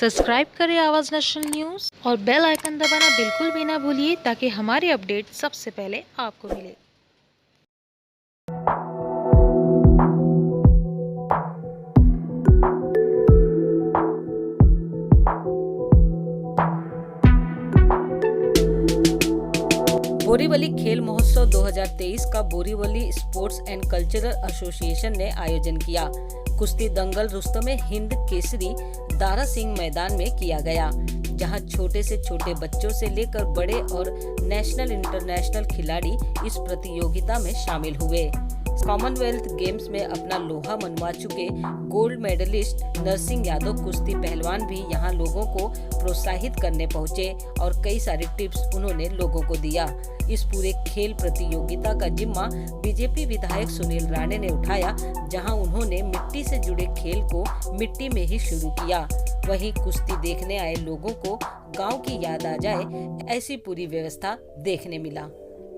Subscribe करें आवाज़ national news और बेल आइकन दबाना बिल्कुल भी ना भूलिए ताकि हमारी अपडेट सबसे पहले आपको मिले। बोरीवली खेल महोत्सव 2023 का Borivali sports and cultural association ने आयोजन किया। कुश्ती दंगल रुस्तम हिंद केसरी दारा सिंह मैदान में किया गया, जहां छोटे से छोटे बच्चों से लेकर बड़े और नेशनल इंटरनेशनल खिलाड़ी इस प्रतियोगिता में शामिल हुए। कॉमनवेल्थ गेम्स में अपना लोहा मनवा चुके गोल्ड मेडलिस्ट नरसिंह यादव कुश्ती पहलवान भी यहां लोगों को प्रोत्साहित करने पहुंचे और कई सारे टिप्स उन्होंने लोगों को दिया। इस पूरे खेल प्रतियोगिता का जिम्मा बीजेपी विधायक सुनील राणे ने उठाया, जहां उन्होंने मिट्टी से जुड़े खेल को मिट्टी में ही शुरू किया। वहीं कुश्ती देखने आए लोगों को गांव की याद आ जाए, ऐसी पूरी व्यवस्था देखने मिला।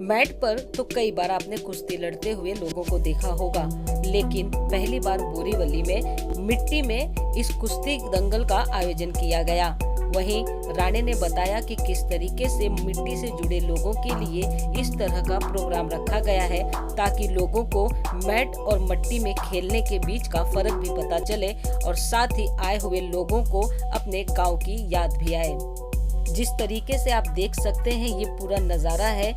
मैट पर तो कई बार आपने कुश्ती लड़ते हुए लोगों को देखा होगा, लेकिन पहली बार बोरीवली में मिट्टी में इस कुश्ती दंगल का आयोजन किया गया। वहीं राणे ने बताया कि किस तरीके से मिट्टी से जुड़े लोगों के लिए इस तरह का प्रोग्राम रखा गया है, ताकि लोगों को मैट और मिट्टी में खेलने के बीच का फर्क भी पता चले और साथ ही आए हुए लोगों को अपने गांव की याद भी आए। जिस तरीके से आप देख सकते हैं, ये पूरा नज़ारा है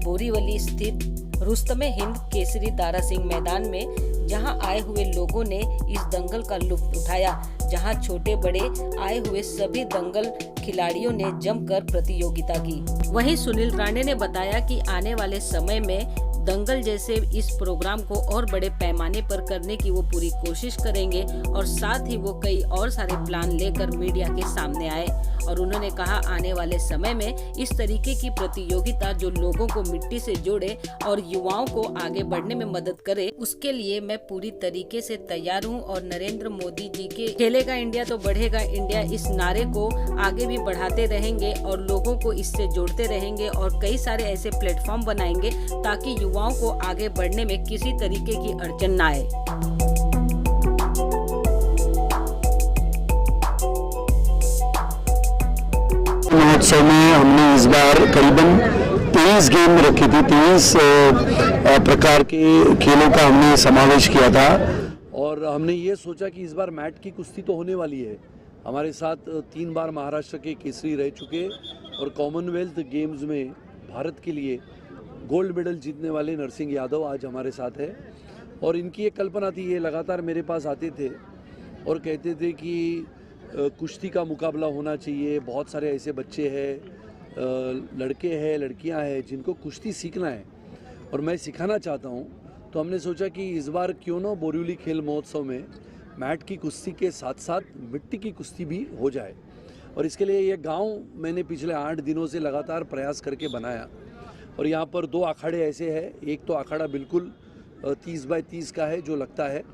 बोरीवली स्थित रुस्तम हिंद केसरी दारा सिंह मैदान में, जहां आए हुए लोगों ने इस दंगल का लुत्फ उठाया, जहां छोटे बड़े आए हुए सभी दंगल खिलाड़ियों ने जमकर प्रतियोगिता की। वहीं सुनील राणे ने बताया कि आने वाले समय में दंगल जैसे इस प्रोग्राम को और बड़े पैमाने पर करने की वो पूरी कोशिश करेंगे और साथ ही वो कई और सारे प्लान लेकर मीडिया के सामने आए। और उन्होंने कहा, आने वाले समय में इस तरीके की प्रतियोगिता जो लोगों को मिट्टी से जोड़े और युवाओं को आगे बढ़ने में मदद करे, उसके लिए मैं पूरी तरीके से तैयार हूं। और नरेंद्र मोदी जी के खेलेगा इंडिया तो बढ़ेगा इंडिया इस नारे को आगे भी बढ़ाते रहेंगे और लोगों को इससे जोड़ते रहेंगे और कई सारे ऐसे प्लेटफॉर्म बनाएंगे ताकि युवाओं को आगे बढ़ने में किसी तरीके की अड़चन न आए। महोत्सव में हमने इस बार करीबन 23 गेम रखी थी, 23 प्रकार के खेलों का हमने समावेश किया था। और हमने ये सोचा कि इस बार मैट की कुश्ती तो होने वाली है। हमारे साथ 3 बार महाराष्ट्र के केसरी रह चुके और कॉमनवेल्थ गेम्स में भारत के लिए गोल्ड मेडल जीतने वाले नरसिंह यादव आज हमारे साथ है। और इनकी एक कल्पना थी, ये लगातार मेरे पास आते थे और कहते थे कि कुश्ती का मुकाबला होना चाहिए। बहुत सारे ऐसे बच्चे हैं, लड़के हैं, लड़कियां हैं जिनको कुश्ती सीखना है और मैं सिखाना चाहता हूं। तो हमने सोचा कि इस बार क्यों ना बोरीवली खेल महोत्सव में मैट की कुश्ती के साथ साथ मिट्टी की कुश्ती भी हो जाए। और इसके लिए ये गांव मैंने पिछले 8 दिनों से लगातार प्रयास करके बनाया। और यहाँ पर 2 अखाड़े ऐसे हैं, एक तो अखाड़ा बिल्कुल 30 बाय 30 का है जो लगता है,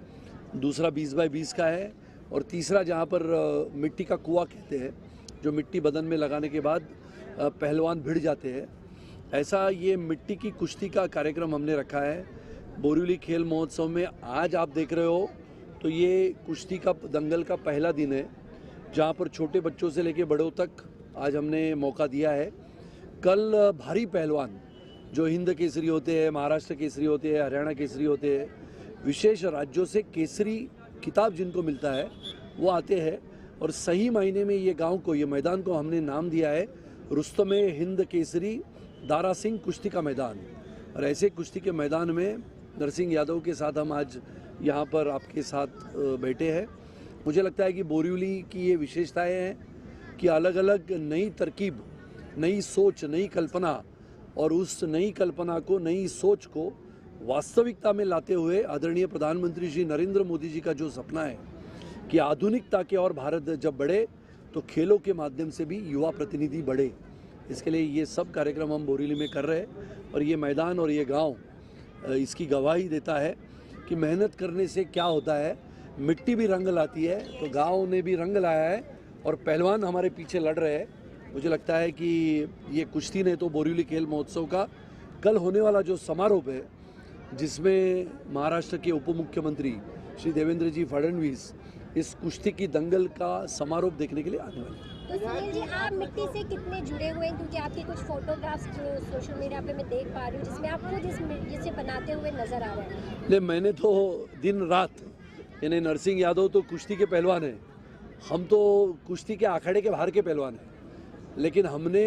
दूसरा 20 बाय 20 का है और तीसरा जहाँ पर मिट्टी का कुआं कहते हैं, जो मिट्टी बदन में लगाने के बाद पहलवान भिड़ जाते हैं। ऐसा ये मिट्टी की कुश्ती का कार्यक्रम हमने रखा है बोरीवली खेल महोत्सव में। आज आप देख रहे हो तो ये कुश्ती का दंगल का पहला दिन है, जहाँ पर छोटे बच्चों से लेकर बड़ों तक आज हमने मौका दिया है। कल भारी पहलवान जो हिंद केसरी होते हैं, महाराष्ट्र केसरी होते हैं, हरियाणा केसरी होते हैं, विशेष राज्यों से केसरी किताब जिनको मिलता है वो आते हैं। और सही मायने में ये गांव को, ये मैदान को हमने नाम दिया है रुस्तम हिंद केसरी दारा सिंह कुश्ती का मैदान। और ऐसे कुश्ती के मैदान में नरसिंह यादव के साथ हम आज यहाँ पर आपके साथ बैठे हैं। मुझे लगता है कि बोरीवली की ये विशेषताएँ हैं कि अलग अलग नई तरकीब, नई सोच, नई कल्पना और उस नई कल्पना को, नई सोच को वास्तविकता में लाते हुए आदरणीय प्रधानमंत्री श्री नरेंद्र मोदी जी का जो सपना है कि आधुनिकता के और भारत जब बढ़े तो खेलों के माध्यम से भी युवा प्रतिनिधि बढ़े, इसके लिए ये सब कार्यक्रम हम बोरीवली में कर रहे हैं। और ये मैदान और ये गांव इसकी गवाही देता है कि मेहनत करने से क्या होता है, मिट्टी भी रंग लाती है। तो गाँव ने भी रंग लाया है और पहलवान हमारे पीछे लड़ रहे हैं। मुझे लगता है कि ये कुश्ती ने तो बोरीवली खेल महोत्सव का कल होने वाला जो समारोह है, जिसमें महाराष्ट्र के उप मुख्यमंत्री श्री देवेंद्र जी फडणवीस इस कुश्ती की दंगल का समारोह देखने के लिए आने वाले हैं। तो सुनील जी, आप मिट्टी से कितने जुड़े हुए हैं, क्योंकि आपके कुछ फोटोग्राफ्स जो सोशल मीडिया पे मैं देख पा रही हूँ जिसमें आप खुद इसे बनाते हुए नजर आ रहे हैं। नहीं, मैंने तो दिन रात, यानी नरसिंह यादव तो कुश्ती के पहलवान हैं, हम तो कुश्ती के अखाड़े के बाहर के पहलवान हैं, लेकिन हमने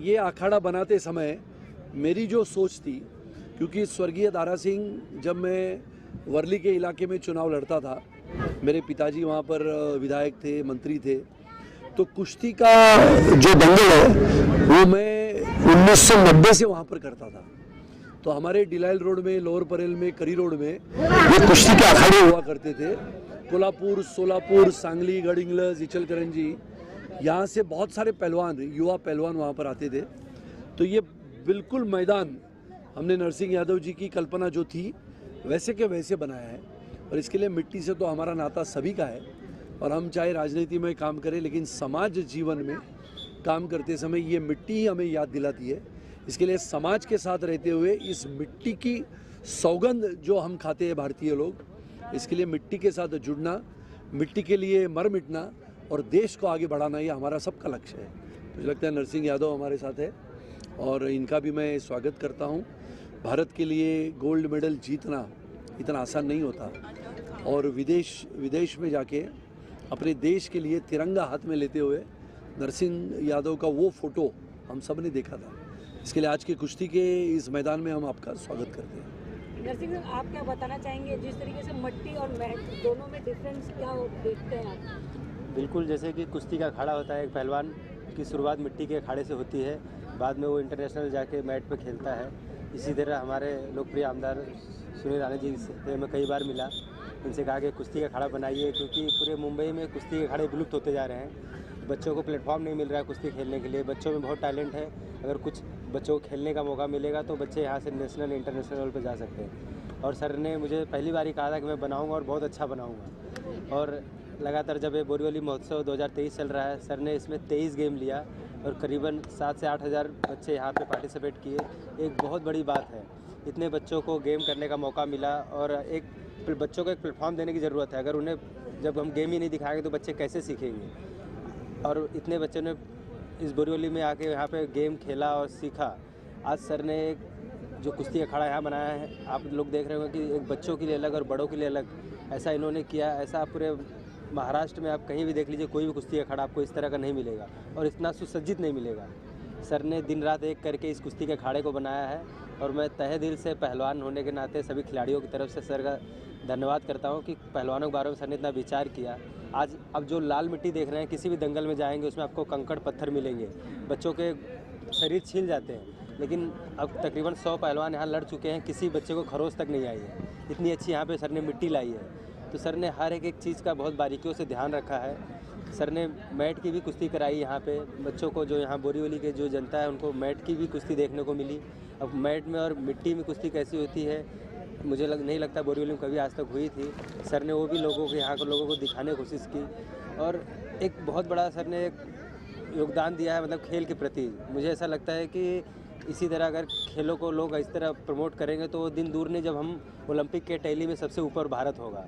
ये अखाड़ा बनाते समय मेरी जो सोच थी, क्योंकि स्वर्गीय दारा सिंह, जब मैं वर्ली के इलाके में चुनाव लड़ता था, मेरे पिताजी वहाँ पर विधायक थे, मंत्री थे, तो कुश्ती का जो दंगल है वो मैं 1990 से वहाँ पर करता था। तो हमारे डिलाइल रोड में, लोअर परेल में, करी रोड में ये कुश्ती के अखाड़े हुआ करते थे। कोल्हापुर, सोलापुर, सांगली, गढ़िंग्लज, इचलकरंजी, यहाँ से बहुत सारे पहलवान, युवा पहलवान वहाँ पर आते थे। तो ये बिल्कुल मैदान हमने नरसिंह यादव जी की कल्पना जो थी वैसे के वैसे बनाया है, और इसके लिए मिट्टी से तो हमारा नाता सभी का है। और हम चाहे राजनीति में काम करें, लेकिन समाज जीवन में काम करते समय ये मिट्टी ही हमें याद दिलाती है। इसके लिए समाज के साथ रहते हुए इस मिट्टी की सौगंध जो हम खाते हैं भारतीय लोग, इसके लिए मिट्टी के साथ जुड़ना, मिट्टी के लिए मर मिटना और देश को आगे बढ़ाना, ये हमारा सबका लक्ष्य है। मुझे लगता है नरसिंह यादव हमारे साथ है और इनका भी मैं स्वागत करता हूँ। भारत के लिए गोल्ड मेडल जीतना इतना आसान नहीं होता, और विदेश में जाके अपने देश के लिए तिरंगा हाथ में लेते हुए नरसिंह यादव का वो फोटो हम सब ने देखा था। इसके लिए आज की कुश्ती के इस मैदान में हम आपका स्वागत करते हैं। नरसिंह साहब, आप क्या बताना चाहेंगे, जिस तरीके से मट्टी और मैट दोनों में डिफरेंस क्या देखते हैं आप? बिल्कुल, जैसे कि कुश्ती का अखाड़ा होता है, एक पहलवान की शुरुआत मिट्टी के अखाड़े से होती है, बाद में वो इंटरनेशनल जाके मैट पे खेलता है। इसी तरह हमारे लोकप्रिय आमदार सुनील राणे जी से मैं कई बार मिला, इनसे कहा कि कुश्ती का अखाड़ा बनाइए, क्योंकि पूरे मुंबई में कुश्ती के अखाड़े विलुप्त होते जा रहे हैं। बच्चों को प्लेटफॉर्म नहीं मिल रहा है कुश्ती खेलने के लिए। बच्चों में बहुत टैलेंट है, अगर कुछ बच्चों को खेलने का मौका मिलेगा तो बच्चे यहाँ से नेशनल इंटरनेशनल लेवल पे जा सकते हैं। और सर ने मुझे पहली बार ही कहा था कि मैं बनाऊँगा और बहुत अच्छा बनाऊँगा। और लगातार जब ये बोरीवली महोत्सव 2023 चल रहा है, सर ने इसमें 23 गेम लिया और करीबन 7 से 8 हज़ार बच्चे यहाँ पे पार्टिसिपेट किए। एक बहुत बड़ी बात है, इतने बच्चों को गेम करने का मौका मिला, और एक बच्चों को एक प्लेटफॉर्म देने की ज़रूरत है। अगर उन्हें जब हम गेम ही नहीं दिखाएंगे तो बच्चे कैसे सीखेंगे? और इतने बच्चों ने इस बोरीवली में आके यहाँ पे गेम खेला और सीखा। आज सर ने एक जो कुश्ती अखाड़ा यहाँ बनाया है, आप लोग देख रहे होंगे कि एक बच्चों के लिए अलग और बड़ों के लिए अलग, ऐसा इन्होंने किया। ऐसा पूरे महाराष्ट्र में आप कहीं भी देख लीजिए, कोई भी कुश्ती अखाड़ा आपको इस तरह का नहीं मिलेगा और इतना सुसज्जित नहीं मिलेगा। सर ने दिन रात एक करके इस कुश्ती के अखाड़े को बनाया है, और मैं तहे दिल से पहलवान होने के नाते सभी खिलाड़ियों की तरफ से सर का धन्यवाद करता हूँ कि पहलवानों के बारे में सर ने इतना विचार किया। आज अब जो लाल मिट्टी देख रहे हैं, किसी भी दंगल में जाएंगे उसमें आपको कंकड़ पत्थर मिलेंगे, बच्चों के शरीर छील जाते हैं, लेकिन अब तकरीबन 100 पहलवान यहाँ लड़ चुके हैं, किसी बच्चे को खरोच तक नहीं आई है। इतनी अच्छी यहाँ पे सर ने मिट्टी लाई है। तो सर ने हर एक चीज़ का बहुत बारीकियों से ध्यान रखा है। सर ने मैट की भी कुश्ती कराई यहाँ पे बच्चों को, जो यहाँ बोरीवली के जो जनता है उनको मैट की भी कुश्ती देखने को मिली। अब मैट में और मिट्टी में कुश्ती कैसी होती है मुझे नहीं लगता बोरीवली में कभी आज तक हुई थी। सर ने वो भी लोगों को, यहाँ के लोगों को दिखाने की कोशिश की, और एक बहुत बड़ा सर ने एक योगदान दिया है, मतलब खेल के प्रति। मुझे ऐसा लगता है कि इसी तरह अगर खेलों को लोग इस तरह प्रमोट करेंगे तो वो दिन दूर नहीं जब हम ओलंपिक के टैली में सबसे ऊपर भारत होगा।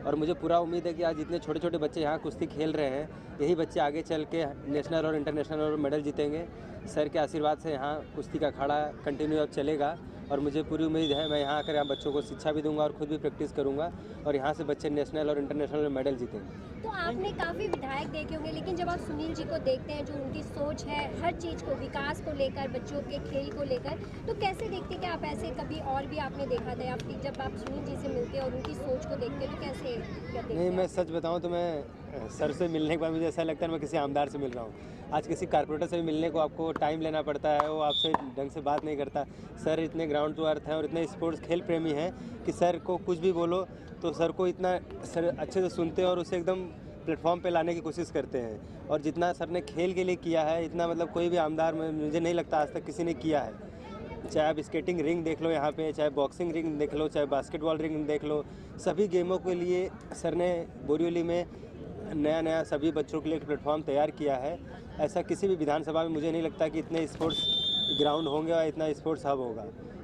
और मुझे पूरा उम्मीद है कि आज इतने छोटे छोटे बच्चे यहाँ कुश्ती खेल रहे हैं, यही बच्चे आगे चल के नेशनल और इंटरनेशनल और मेडल जीतेंगे। सर के आशीर्वाद से यहाँ कुश्ती का अखाड़ा कंटिन्यू अब चलेगा, और मुझे पूरी उम्मीद है मैं यहाँ आकर यहाँ बच्चों को शिक्षा भी दूंगा और खुद भी प्रैक्टिस करूँगा, और यहाँ से बच्चे नेशनल और इंटरनेशनल मेडल जीतेंगे। तो आपने काफ़ी विधायक देखे होंगे, लेकिन जब आप सुनील जी को देखते हैं, जो उनकी सोच है हर चीज़ को, विकास को लेकर, बच्चों के खेल को लेकर, तो कैसे देखते हैं कि आप ऐसे कभी और भी आपने देखा था, आप जब आप सुनील जी से मिलते हैं और उनकी सोच को देखते हैं तो कैसे देखते हैं? नहीं, मैं सच बताऊं तो मैं सर से मिलने के बाद मुझे ऐसा लगता है मैं किसी आमदार से मिल रहा हूं। आज किसी कारपोरेटर से भी मिलने को आपको टाइम लेना पड़ता है, वो आपसे ढंग से बात नहीं करता। सर इतने ग्राउंड टू अर्थ हैं और इतने स्पोर्ट्स खेल प्रेमी हैं कि सर को कुछ भी बोलो तो सर को इतना सर अच्छे से सुनते हैं और उसे एकदम प्लेटफॉर्म पे लाने की कोशिश करते हैं। और जितना सर ने खेल के लिए किया है, इतना मतलब कोई भी आमदार में मुझे नहीं लगता आज तक किसी ने किया है। चाहे आप स्केटिंग रिंग देख लो यहाँ पे, चाहे बॉक्सिंग रिंग देख लो, चाहे बास्केटबॉल रिंग देख लो, सभी गेमों के लिए सर ने बोरीवली में नया सभी बच्चों के लिए एक प्लेटफॉर्म तैयार किया है। ऐसा किसी भी विधानसभा में मुझे नहीं लगता कि इतने स्पोर्ट्स ग्राउंड होंगे और इतना स्पोर्ट्स हब होगा।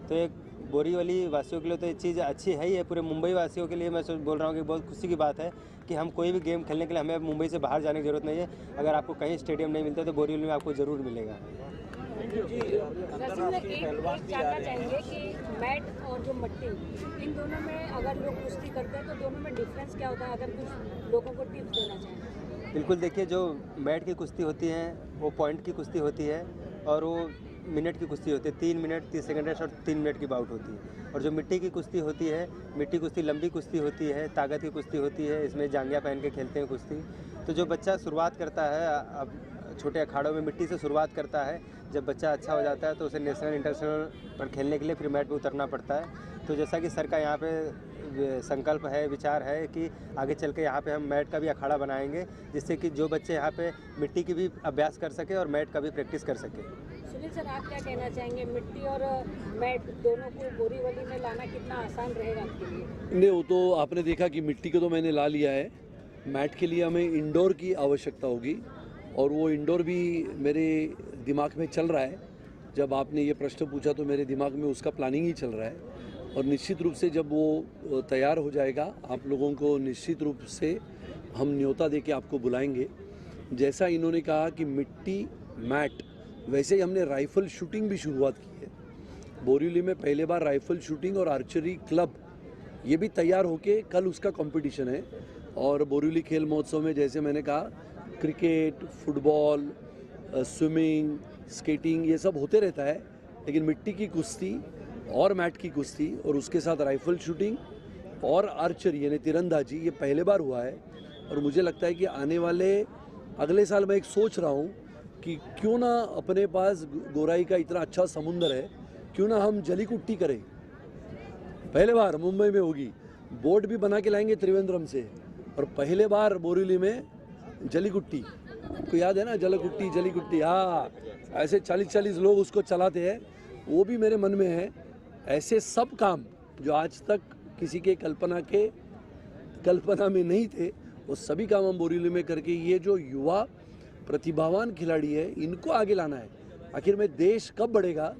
तो एक बोरीवली वासियों के लिए तो ये चीज़ अच्छी है ही है, पूरे मुंबई वासियों के लिए मैं बोल रहा हूँ कि बहुत खुशी की बात है कि हम कोई भी गेम खेलने के लिए हमें मुंबई से बाहर जाने की ज़रूरत नहीं है। अगर आपको कहीं स्टेडियम नहीं मिलता तो बोरीवली में आपको ज़रूर मिलेगा। वैसे में एक जानना चाहेंगे कि मैट और जो मट्टी, इन दोनों में अगर लोग कुश्ती करते हैं तो दोनों में डिफरेंस क्या होता है, अगर कुछ लोगों को टिप्स देना चाहें? बिल्कुल, देखिए जो मैट की कुश्ती होती है वो पॉइंट की कुश्ती होती है और वो मिनट की कुश्ती होती है, 3 मिनट 30 सेकंड रेस्ट और 3 मिनट की बाउट होती है। और जो मिट्टी की कुश्ती होती है, मिट्टी कुश्ती लंबी कुश्ती होती है, ताकत की कुश्ती होती है, इसमें जांघिया पहन के खेलते हैं कुश्ती। तो जो बच्चा शुरुआत करता है, अब छोटे अखाड़ों में मिट्टी से शुरुआत करता है, जब बच्चा अच्छा हो जाता है तो उसे नेशनल इंटरनेशनल पर खेलने के लिए फिर मैट पर उतरना पड़ता है। तो जैसा कि सर का यहाँ पे संकल्प है, विचार है कि आगे चल के यहाँ पे हम मैट का भी अखाड़ा बनाएंगे, जिससे कि जो बच्चे यहाँ पे मिट्टी की भी अभ्यास कर सके और मैट का भी प्रैक्टिस कर सके। सुनील सर, आप क्या कहना चाहेंगे, मिट्टी और मैट दोनों को बोरीवली में लाना कितना आसान रहेगा आपके लिए? नहीं, वो तो आपने देखा कि मिट्टी को तो मैंने ला लिया है, मैट के लिए हमें इंडोर की आवश्यकता होगी और वो इंडोर भी मेरे दिमाग में चल रहा है। जब आपने ये प्रश्न पूछा तो मेरे दिमाग में उसका प्लानिंग ही चल रहा है और निश्चित रूप से जब वो तैयार हो जाएगा आप लोगों को निश्चित रूप से हम न्योता दे के आपको बुलाएंगे। जैसा इन्होंने कहा कि मिट्टी मैट, वैसे ही हमने राइफ़ल शूटिंग भी शुरुआत की है। बोरीवली में पहले बार राइफ़ल शूटिंग और आर्चरी क्लब ये भी तैयार होके कल उसका कंपटीशन है। और बोरीवली खेल महोत्सव में जैसे मैंने कहा क्रिकेट, फुटबॉल, स्विमिंग, स्केटिंग ये सब होते रहता है, लेकिन मिट्टी की कुश्ती और मैट की कुश्ती और उसके साथ राइफ़ल शूटिंग और आर्चरी यानी तीरंदाजी ये पहले बार हुआ है। और मुझे लगता है कि आने वाले अगले साल मैं एक सोच रहा हूँ कि क्यों ना अपने पास गोराई का इतना अच्छा समुंदर है, क्यों ना हम जली कुट्टी करें। पहले बार मुंबई में होगी, बोट भी बना के लाएंगे त्रिवेंद्रम से और पहले बार बोरीवली में जली कुट्टी, आपको याद है ना जली कुट्टी, हाँ, ऐसे 40-40 लोग उसको चलाते हैं, वो भी मेरे मन में है। ऐसे सब काम जो आज तक किसी के कल्पना में नहीं थे वो सभी काम हम बोरीवली में करके ये जो युवा प्रतिभावान खिलाड़ी है इनको आगे लाना है। आखिर में देश कब बढ़ेगा,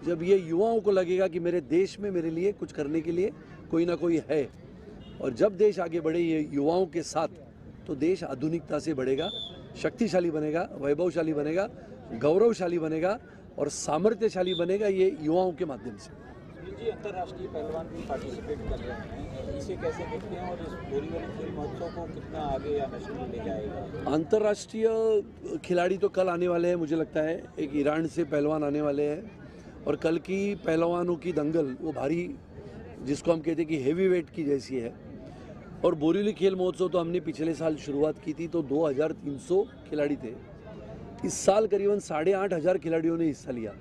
जब ये युवाओं को लगेगा कि मेरे देश में मेरे लिए कुछ करने के लिए कोई ना कोई है। और जब देश आगे बढ़े ये युवाओं के साथ तो देश आधुनिकता से बढ़ेगा, शक्तिशाली बनेगा, वैभवशाली बनेगा, गौरवशाली बनेगा और सामर्थ्यशाली बनेगा ये युवाओं के माध्यम से। जी, अंतर्राष्ट्रीय पहलवान भी पार्टिसिपेट कर रहे हैं, इसे कैसे देखते हैं और इस बोरीवली खेल महोत्सव को कितना आगे या नेशनल ले जाएगा? अंतर्राष्ट्रीय खिलाड़ी तो कल आने वाले हैं, मुझे लगता है एक ईरान से पहलवान आने वाले हैं और कल की पहलवानों की दंगल वो भारी, जिसको हम कहते हैं कि हेवी वेट की जैसी है। और बोरीवली खेल महोत्सव तो हमने पिछले साल शुरुआत की थी तो 2300 खिलाड़ी थे। इस साल करीबन 8500 खिलाड़ियों ने हिस्सा लिया।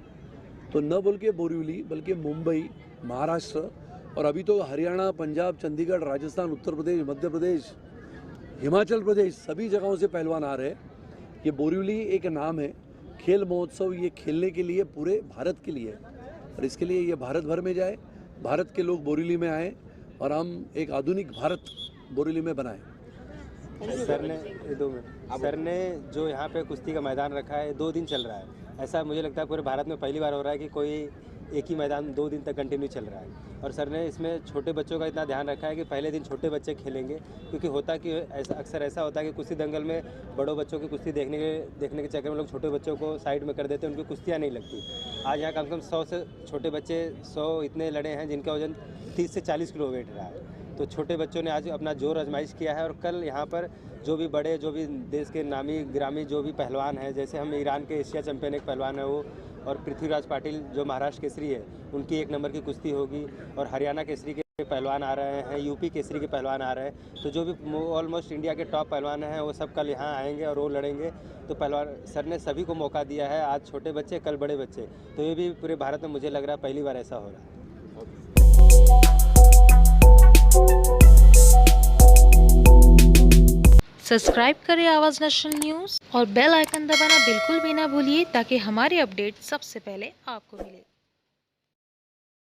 तो न बोल के बोरीवली बल्कि मुंबई, महाराष्ट्र और अभी तो हरियाणा, पंजाब, चंडीगढ़, राजस्थान, उत्तर प्रदेश, मध्य प्रदेश, हिमाचल प्रदेश सभी जगहों से पहलवान आ रहे हैं। ये बोरीवली एक नाम है, खेल महोत्सव ये खेलने के लिए पूरे भारत के लिए और इसके लिए ये भारत भर में जाए, भारत के लोग बोरीवली में आए और हम एक आधुनिक भारत बोरीवली में बनाएं। सर ने जो यहाँ पे कुश्ती का मैदान रखा है 2 दिन चल रहा है। ऐसा मुझे लगता है पूरे भारत में पहली बार हो रहा है कि कोई एक ही मैदान 2 दिन तक कंटिन्यू चल रहा है। और सर ने इसमें छोटे बच्चों का इतना ध्यान रखा है कि पहले दिन छोटे बच्चे खेलेंगे, क्योंकि होता कि अक्सर ऐसा होता है कि कुश्ती दंगल में बड़ों बच्चों की कुश्ती देखने के चक्कर में लोग छोटे बच्चों को साइड में कर देते हैं, उनकी कुश्तियाँ नहीं लगती। आज यहाँ कम से कम 100 से छोटे बच्चे 100 इतने लड़े हैं जिनका वजन 30 से 40 किलो वेट रहा है। तो छोटे बच्चों ने आज अपना जोर आजमाइश किया है और कल यहाँ पर जो भी बड़े, जो भी देश के नामी ग्रामी जो भी पहलवान हैं, जैसे हम ईरान के एशिया चैंपियन एक पहलवान है वो, और पृथ्वीराज पाटिल जो महाराष्ट्र केसरी है उनकी 1 नंबर की कुश्ती होगी, और हरियाणा केसरी के पहलवान आ रहे हैं, यूपी केसरी के पहलवान आ रहे हैं। तो जो भी ऑलमोस्ट इंडिया के टॉप पहलवान हैं वो सब कल यहाँ आएंगे और वो लड़ेंगे। तो पहलवान सर ने सभी को मौका दिया है, आज छोटे बच्चे कल बड़े बच्चे, तो ये भी पूरे भारत में मुझे लग रहा है पहली बार ऐसा हो रहा है। सब्सक्राइब करें आवाज़ नेशनल न्यूज़ और बेल आइकन दबाना बिल्कुल भी ना भूलिए ताकि हमारी अपडेट सबसे पहले आपको मिले।